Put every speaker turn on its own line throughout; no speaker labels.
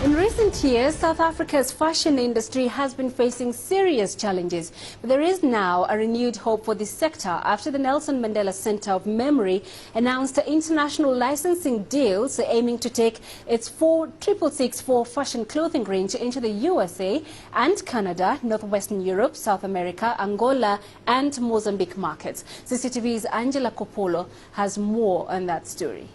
In recent years, South Africa's fashion industry has been facing serious challenges. But there is now a renewed hope for this sector after the Nelson Mandela Centre of Memory announced international licensing deals aiming to take its 666 fashion clothing range into the USA and Canada, Northwestern Europe, South America, Angola and Mozambique markets. CCTV's Angela Kopolo has more on that story.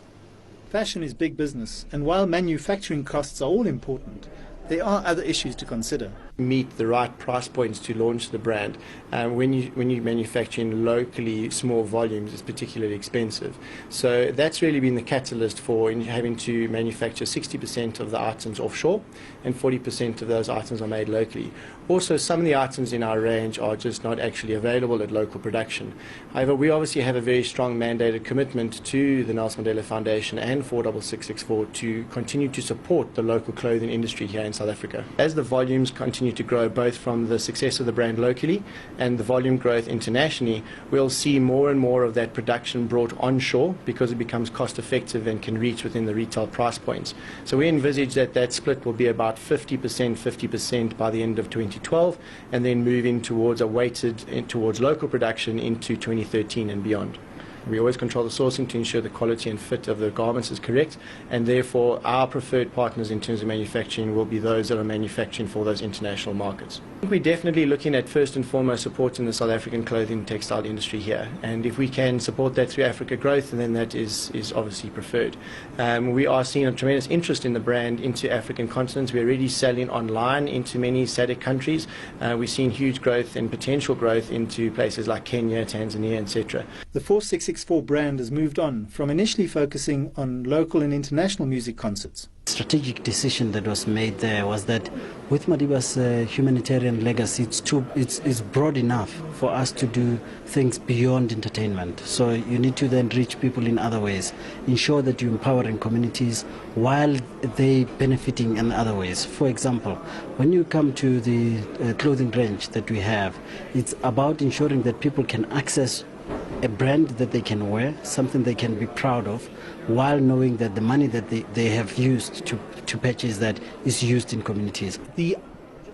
Fashion is big business, and while manufacturing costs are all important, there are other issues to consider.
Meet the right price points to launch the brand. When you manufacture in locally small volumes, it's particularly expensive. So that's really been the catalyst for having to manufacture 60% of the items offshore, and 40% of those items are made locally. Also, some of the items in our range are just not actually available at local production. However, we obviously have a very strong mandated commitment to the Nelson Mandela Foundation and 666 to continue to support the local clothing industry here in South Africa. As the volumes continue to grow, both from the success of the brand locally and the volume growth internationally, we'll see more and more of that production brought onshore because it becomes cost effective and can reach within the retail price points. So we envisage that that split will be about 50% by the end of 2012, and then moving towards towards local production into 2013 and beyond. We always control the sourcing to ensure the quality and fit of the garments is correct, and therefore our preferred partners in terms of manufacturing will be those that are manufacturing for those international markets. We're definitely looking at first and foremost supporting the South African clothing textile industry here, and if we can support that through Africa growth, then that is obviously preferred. We are seeing a tremendous interest in the brand into African continents. We're already selling online into many SADC countries. We've seen huge growth and potential growth into places like Kenya, Tanzania, etc.
The 666 brand has moved on from initially focusing on local and international music concerts.
The strategic decision that was made there was that with Madiba's humanitarian legacy, it's broad enough for us to do things beyond entertainment. So you need to then reach people in other ways, ensure that you're empowering communities while they benefiting in other ways. For example, when you come to the clothing range that we have, it's about ensuring that people can access a brand that they can wear, something they can be proud of, while knowing that the money that they have used to purchase that is used in communities.
The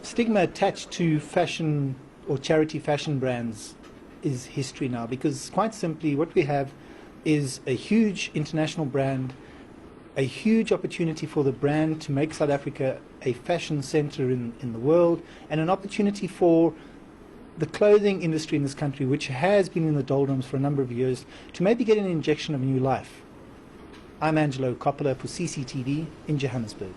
stigma attached to fashion or charity fashion brands is history now, because quite simply what we have is a huge international brand, a huge opportunity for the brand to make South Africa a fashion center in the world, and an opportunity for the clothing industry in this country, which has been in the doldrums for a number of years, to maybe get an injection of new life. I'm Angelo Coppola for CCTV in Johannesburg.